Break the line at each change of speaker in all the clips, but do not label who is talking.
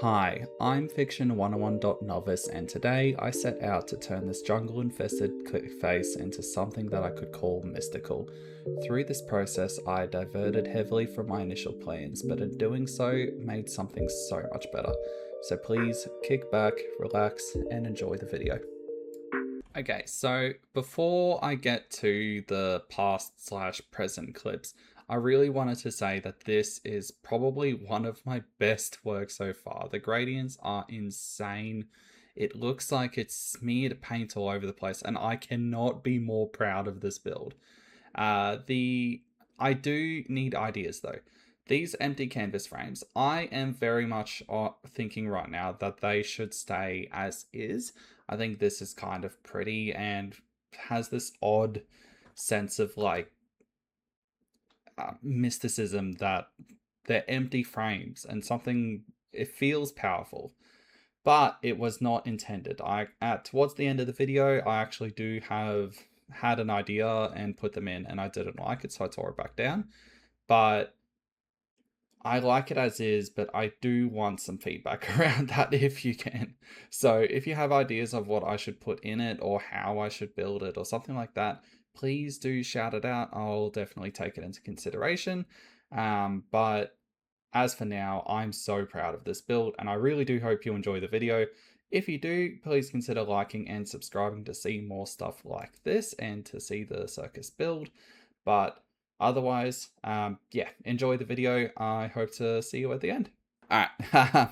Hi, I'm Fiction101.novice and today I set out to turn this jungle-infested cliff face into something that I could call mystical. Through this process, I diverted heavily from my initial plans, but in doing so, made something so much better. So please kick back, relax, and enjoy the video. Okay, so before I get to the past slash present clips, I really wanted to say that this is probably one of my best work so far. The gradients are insane. It looks like it's smeared paint all over the place, and I cannot be more proud of this build. I do need ideas though. These empty canvas frames, I am very much thinking right now that they should stay as is. I think this is kind of pretty and has this odd sense of like mysticism that they're empty frames and something, it feels powerful, but it was not intended. Towards the end of the video, I actually do have had an idea and put them in, and I didn't like it, so I tore it back down. But I like it as is, but I do want some feedback around that if you can. So if you have ideas of what I should put in it or how I should build it or something like that, please do shout it out. I'll definitely take it into consideration. But as for now, I'm so proud of this build, and I really do hope you enjoy the video. If you do, please consider liking and subscribing to see more stuff like this and to see the circus build. But otherwise, yeah, enjoy the video. I hope to see you at the end. All right.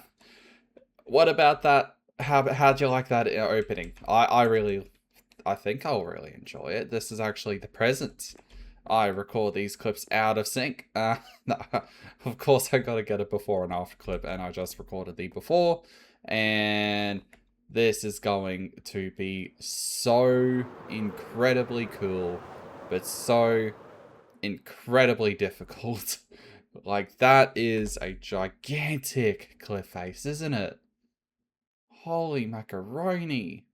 What about that? How'd you like that opening? I think I'll really enjoy it. This is actually the present. I record these clips out of sync. No, of course, I gotta get a before and after clip, and I just recorded the before, and this is going to be so incredibly cool, but so incredibly difficult. Like, that is a gigantic cliff face, isn't it? Holy macaroni.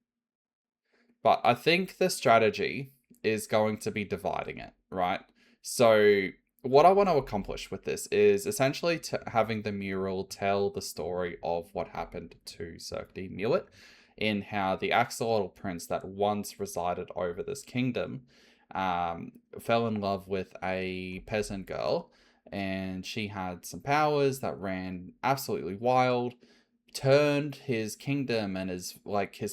But I think the strategy is going to be dividing it, right? So what I want to accomplish with this is essentially having the mural tell the story of what happened to Cirque de Mullet, in how the axolotl prince that once resided over this kingdom fell in love with a peasant girl, and she had some powers that ran absolutely wild, turned his kingdom and his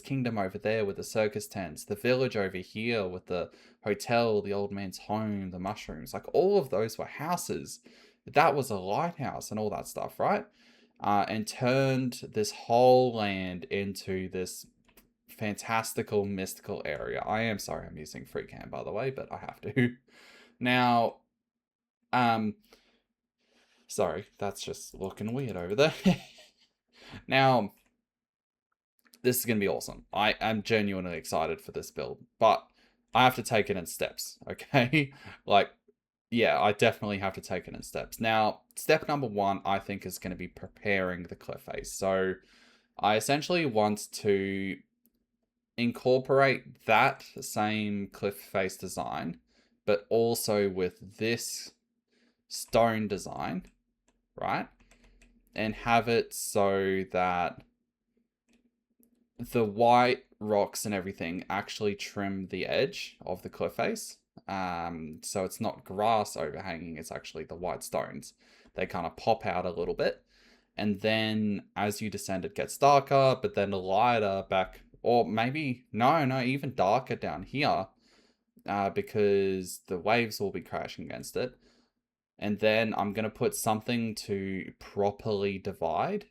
kingdom over there with the circus tents, the village over here with the hotel, the old man's home, the mushrooms, like all of those were houses. That was a lighthouse and all that stuff, right? And turned this whole land into this fantastical mystical area. I am sorry I'm using freehand, by the way, but I have to. Now, sorry, that's just looking weird over there. Now, this is going to be awesome. I am genuinely excited for this build, but I have to take it in steps, okay? Like, yeah, I definitely have to take it in steps. Now, step number one, I think, is going to be preparing the cliff face. So I essentially want to incorporate that same cliff face design, but also with this stone design, right? And have it so that the white rocks and everything actually trim the edge of the cliff face. So it's not grass overhanging, it's actually the white stones. They kind of pop out a little bit. And then as you descend, it gets darker, but then lighter back, or maybe, no, even darker down here, because the waves will be crashing against it. And then I'm going to put something to properly divide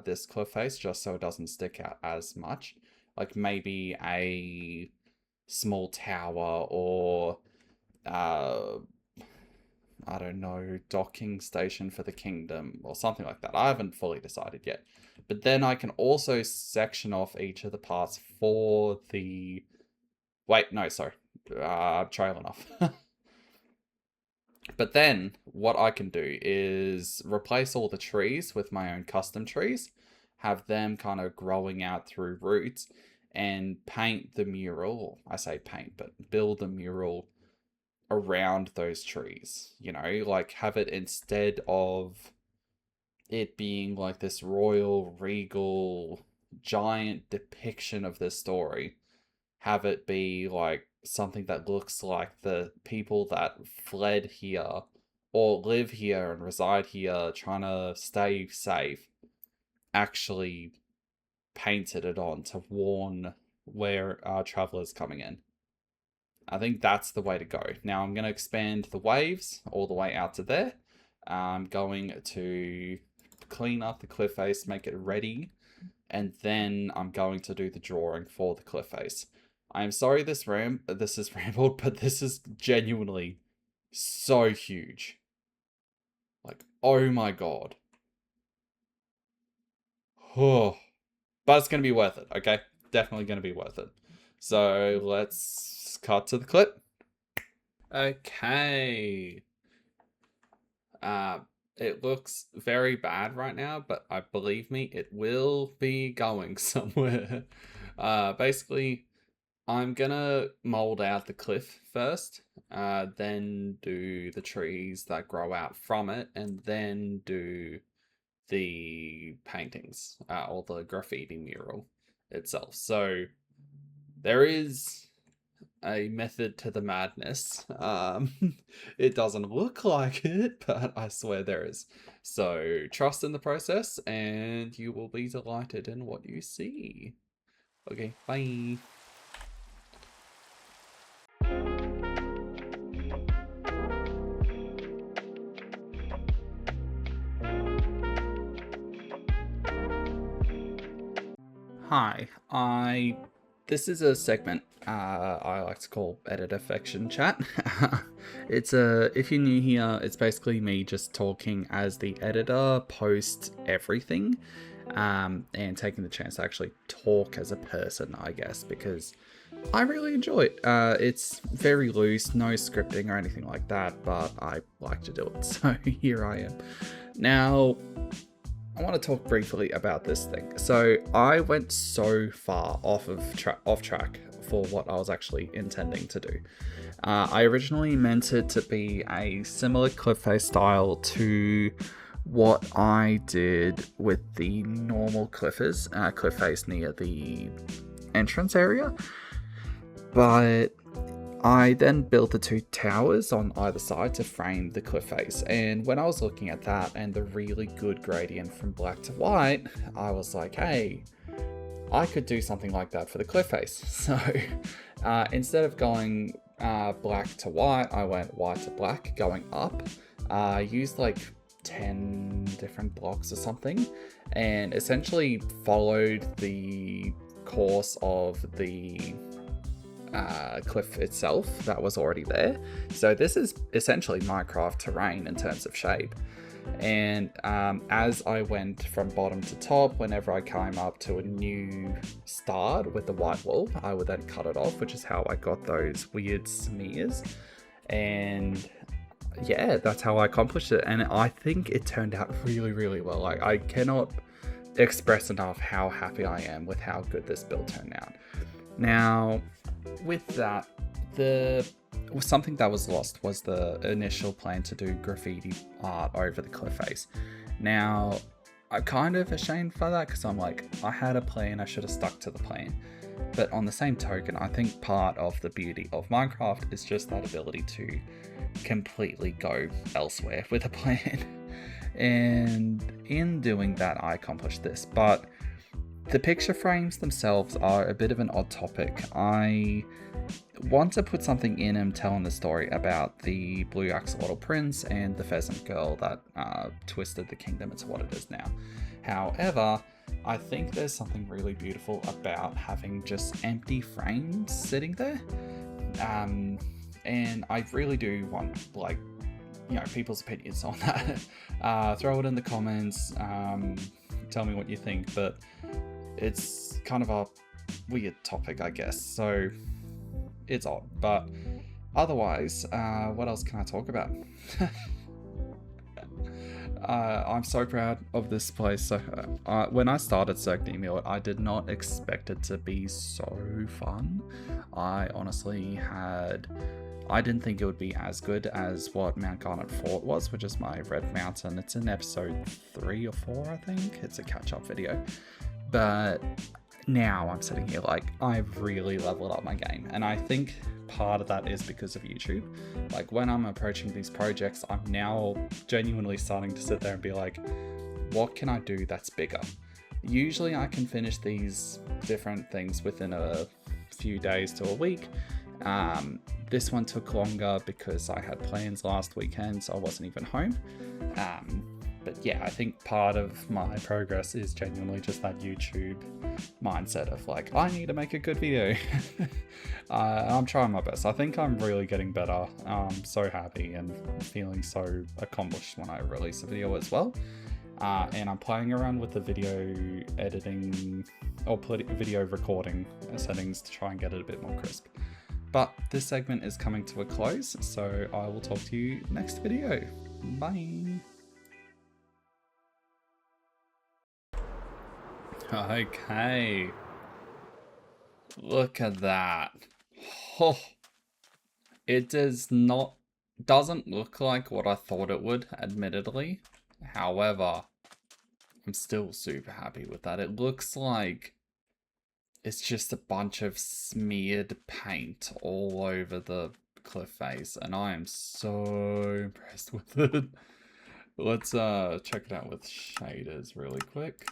this cliff face, just so it doesn't stick out as much. Like maybe a small tower, or I don't know, docking station for the kingdom or something like that. I haven't fully decided yet. But then I can also section off each of the parts for the... Wait, no, sorry. I'm trailing off. But then what I can do is replace all the trees with my own custom trees, have them kind of growing out through roots, and paint the mural. I say paint, but build the mural around those trees, you know, like have it instead of it being like this royal, regal, giant depiction of this story, have it be like something that looks like the people that fled here or live here and reside here trying to stay safe actually painted it on to warn where our travelers coming in. I think that's the way to go. Now I'm going to expand the waves all the way out to there. I'm going to clean up the cliff face, make it ready, and then I'm going to do the drawing for the cliff face. I'm sorry this is rambled, but this is genuinely so huge. Like, oh my god. Oh. But it's going to be worth it, okay? Definitely going to be worth it. So let's cut to the clip. Okay. It looks very bad right now, but believe me, it will be going somewhere. Basically, I'm gonna mold out the cliff first, then do the trees that grow out from it, and then do the paintings, or the graffiti mural itself. So there is a method to the madness. It doesn't look like it, but I swear there is. So trust in the process, and you will be delighted in what you see. Okay, bye. Hi, this is a segment I like to call Edit Affection Chat. If you're new here, it's basically me just talking as the editor, post everything, and taking the chance to actually talk as a person, I guess, because I really enjoy it. It's very loose, no scripting or anything like that, but I like to do it, so here I am. Now, I want to talk briefly about this thing. So I went so far off track for what I was actually intending to do. I originally meant it to be a similar cliff face style to what I did with the normal cliff face near the entrance area, but I then built the two towers on either side to frame the cliff face, and when I was looking at that and the really good gradient from black to white, I was like, hey, I could do something like that for the cliff face. So instead of going black to white, I went white to black going up. I used like 10 different blocks or something, and essentially followed the course of the cliff itself that was already there. So this is essentially Minecraft terrain in terms of shape. And as I went from bottom to top, whenever I came up to a new start with the white wall, I would then cut it off, which is how I got those weird smears. And yeah, that's how I accomplished it. And I think it turned out really, really well. Like, I cannot express enough how happy I am with how good this build turned out. Now, with that, something that was lost was the initial plan to do graffiti art over the cliff face. Now, I'm kind of ashamed for that because I'm like, I had a plan, I should have stuck to the plan. But on the same token, I think part of the beauty of Minecraft is just that ability to completely go elsewhere with a plan. And in doing that, I accomplished this. But the picture frames themselves are a bit of an odd topic. I want to put something in them telling the story about the blue axolotl prince and the pheasant girl that twisted the kingdom into what it is now. However, I think there's something really beautiful about having just empty frames sitting there. And I really do want, like, you know, people's opinions on that. Throw it in the comments, tell me what you think, but it's kind of a weird topic, I guess, so it's odd. But otherwise, what else can I talk about? I'm so proud of this place. So, when I started Cirque du Mille, I did not expect it to be so fun. I honestly I didn't think it would be as good as what Mount Garnet Fort was, which is my Red Mountain. It's in episode 3 or 4, I think. It's a catch-up video. But now I'm sitting here like, I've really leveled up my game. And I think part of that is because of YouTube. Like, when I'm approaching these projects, I'm now genuinely starting to sit there and be like, what can I do that's bigger? Usually I can finish these different things within a few days to a week. This one took longer because I had plans last weekend, so I wasn't even home. But yeah, I think part of my progress is genuinely just that YouTube mindset of like, I need to make a good video. I'm trying my best. I think I'm really getting better. I'm so happy and feeling so accomplished when I release a video as well. And I'm playing around with the video editing or video recording settings to try and get it a bit more crisp. But this segment is coming to a close, so I will talk to you next video. Bye. Okay. Look at that. Oh, it doesn't look like what I thought it would, admittedly. However, I'm still super happy with that. It looks like it's just a bunch of smeared paint all over the cliff face, and I am so impressed with it. Let's check it out with shaders really quick.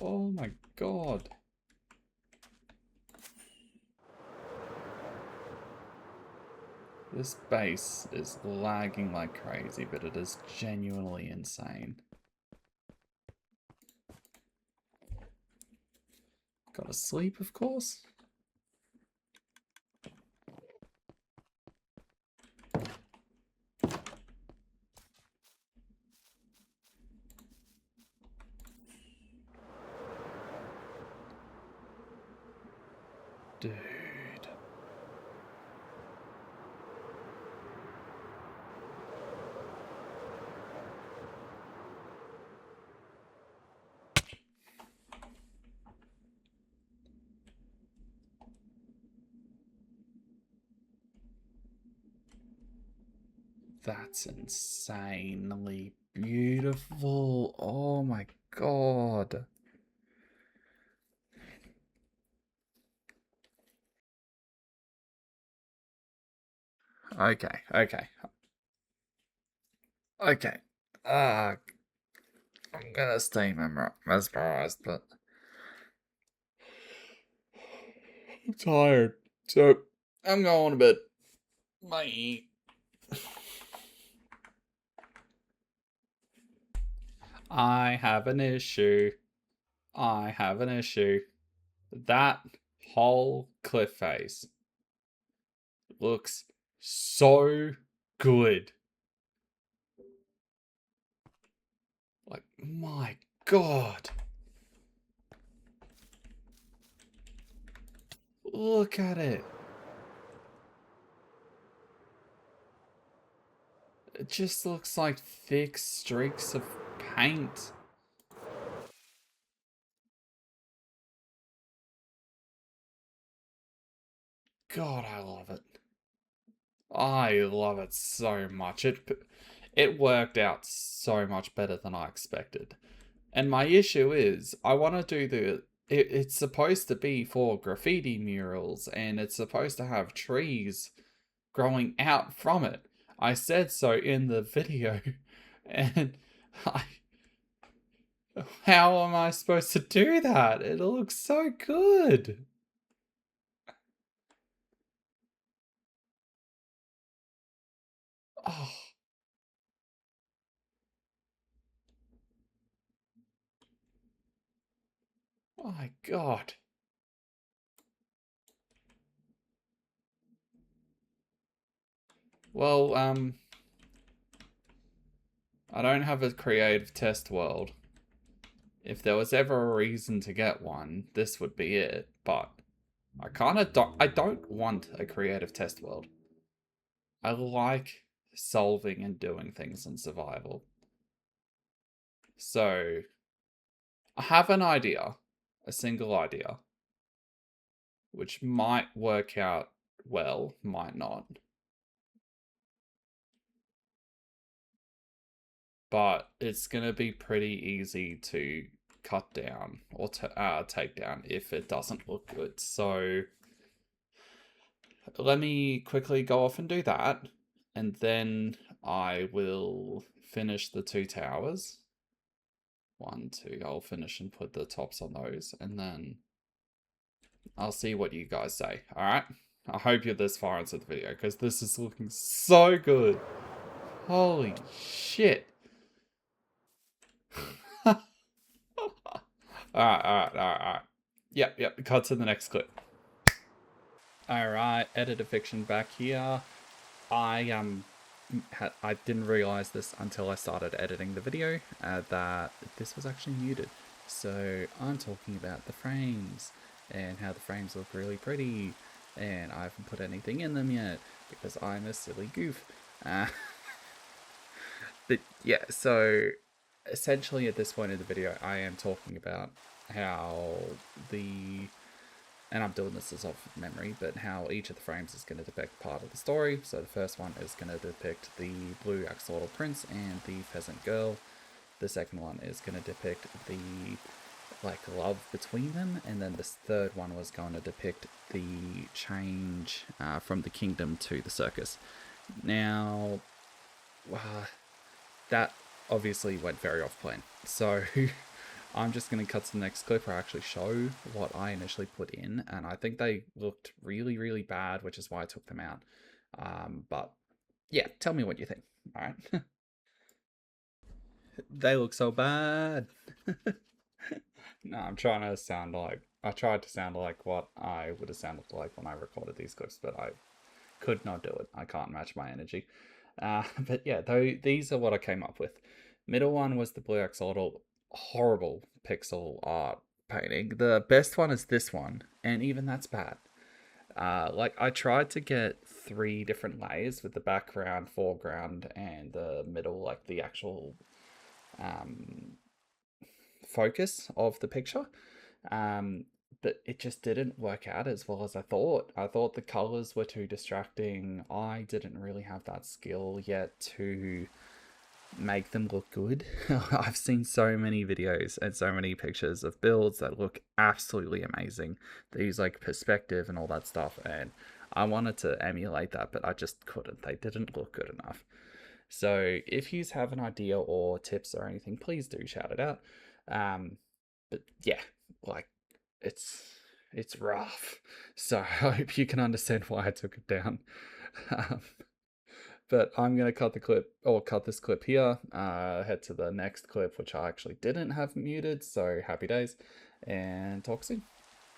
Oh my god. This base is lagging like crazy, but it is genuinely insane. Gotta sleep, of course. Dude. That's insanely beautiful. Oh my god. Okay. I'm gonna stay mesmerized, but I'm tired. So I'm going to bed. Bye. I have an issue. That whole cliff face looks so good. Like, my god. Look at it. It just looks like thick streaks of paint. God, I love it. I love it so much. It worked out so much better than I expected. And my issue is, I want to do it's supposed to be for graffiti murals, and it's supposed to have trees growing out from it. I said so in the video, and how am I supposed to do that? It looks so good. Oh. Oh my god. Well, I don't have a creative test world. If there was ever a reason to get one, this would be it, but I don't want a creative test world. I like solving and doing things in survival. So I have an idea, a single idea, which might work out well, might not. But it's going to be pretty easy to cut down or to take down if it doesn't look good. So let me quickly go off and do that, and then I will finish the 2 towers. 1, 2, I'll finish and put the tops on those, and then I'll see what you guys say. All right, I hope you're this far into the video because this is looking so good. Holy shit. Alright. Yep, cut to the next clip. Alright, editor fiction back here. I didn't realize this until I started editing the video, that this was actually muted. So I'm talking about the frames and how the frames look really pretty, and I haven't put anything in them yet because I'm a silly goof. But yeah, so essentially at this point in the video, I am talking about how and I'm doing this as off memory, but how each of the frames is going to depict part of the story. So the first one is going to depict the blue axolotl prince and the pheasant girl. The second one is going to depict the love between them, and then this third one was going to depict the change from the kingdom to the circus. Now, that obviously went very off plan. So I'm just going to cut to the next clip where I actually show what I initially put in, and I think they looked really, really bad, which is why I took them out. But yeah, tell me what you think. All right. They look so bad. No, I'm trying to sound like, I tried to sound like what I would have sounded like when I recorded these clips, but I could not do it. I can't match my energy. But yeah, these are what I came up with. Middle one was the blue axolotl, horrible pixel art painting. The best one is this one, and even that's bad. I tried to get 3 different layers with the background, foreground, and the middle, like the actual focus of the picture. But it just didn't work out as well as I thought. I thought the colors were too distracting. I didn't really have that skill yet to make them look good. I've seen so many videos and so many pictures of builds that look absolutely amazing. They use like perspective and all that stuff, and I wanted to emulate that, but I just couldn't. They didn't look good enough. So if you have an idea or tips or anything, please do shout it out. But yeah, like it's rough. So I hope you can understand why I took it down. But I'm gonna cut this clip here. Head to the next clip, which I actually didn't have muted. So happy days, and talk soon.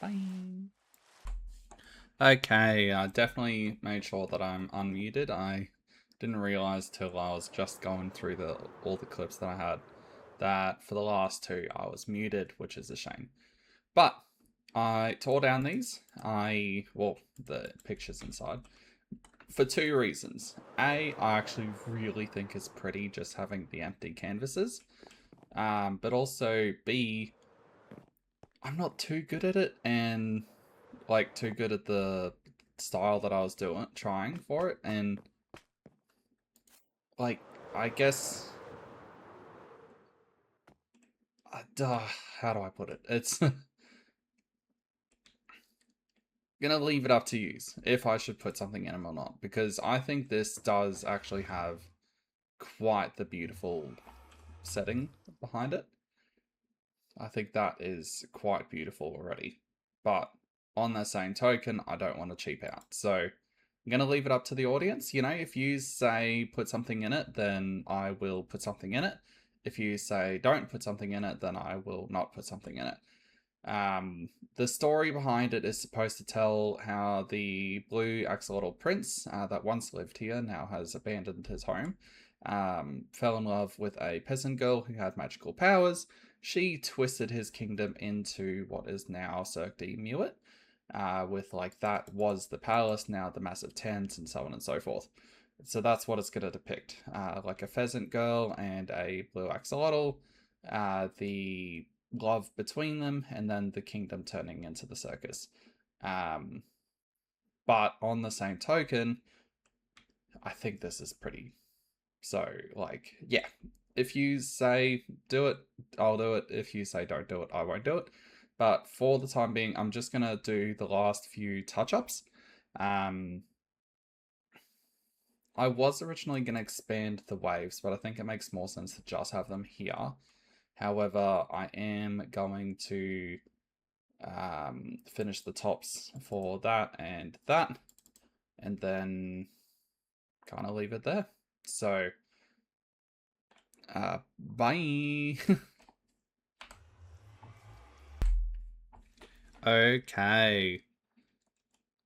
Bye. Okay, I definitely made sure that I'm unmuted. I didn't realize till I was just going through all the clips that I had that for the last 2 I was muted, which is a shame. But I tore down these. The pictures inside, for 2 reasons. A, I actually really think it's pretty just having the empty canvases. But also B, I'm not too good at it, and like too good at the style that I was trying for it, and like I guess how do I put it? It's gonna leave it up to you if I should put something in them or not, because I think this does actually have quite the beautiful setting behind it. I think that is quite beautiful already. But on the same token, I don't want to cheap out. So I'm going to leave it up to the audience. You know, if you say put something in it, then I will put something in it. If you say don't put something in it, then I will not put something in it. The story behind it is supposed to tell how the blue axolotl prince that once lived here now has abandoned his home, fell in love with a peasant girl who had magical powers. She twisted his kingdom into what is now Cirque du Mouet. with like that was the palace, now the massive tent, and so on and so forth. So that's what it's going to depict, like a pheasant girl and a blue axolotl, the love between them, and then the kingdom turning into the circus. But on the same token, I think this is pretty. So, like, yeah, if you say do it, I'll do it. If you say don't do it, I won't do it. But for the time being, I'm just gonna do the last few touch-ups. I was originally gonna expand the waves, but I think it makes more sense to just have them here. However, I am going to finish the tops for that, and then kind of leave it there. So, bye. Okay.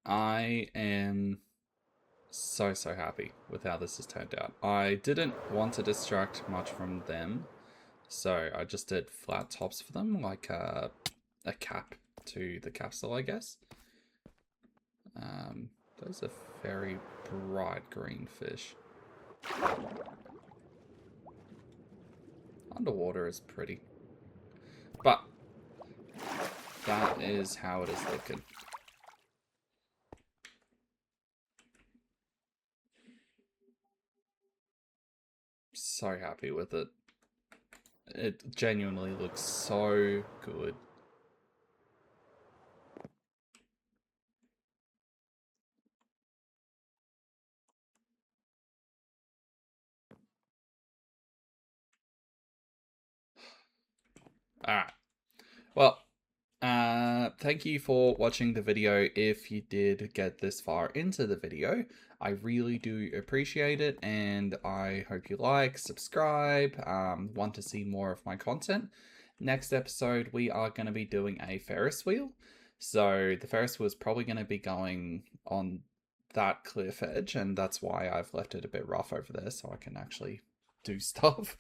I am so happy with how this has turned out. I didn't want to distract much from them, so I just did flat tops for them, like a cap to the capsule, I guess. Those are very bright green fish. Underwater is pretty. But that is how it is looking. So happy with it. It genuinely looks so good. Alright. Well, thank you for watching the video. If you did get this far into the video, I really do appreciate it, and I hope you like, subscribe, want to see more of my content. Next episode, we are going to be doing a Ferris wheel. So the Ferris wheel is probably going to be going on that cliff edge, and that's why I've left it a bit rough over there so I can actually do stuff.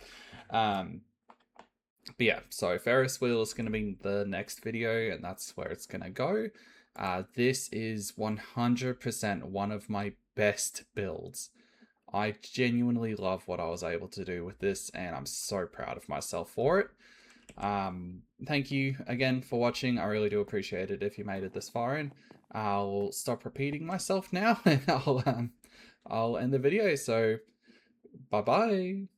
But yeah, so Ferris wheel is going to be the next video, and that's where it's going to go. This is 100% one of my best builds. I genuinely love what I was able to do with this, and I'm so proud of myself for it. Thank you again for watching. I really do appreciate it if you made it this far in. I'll stop repeating myself now, and I'll end the video. So, bye-bye.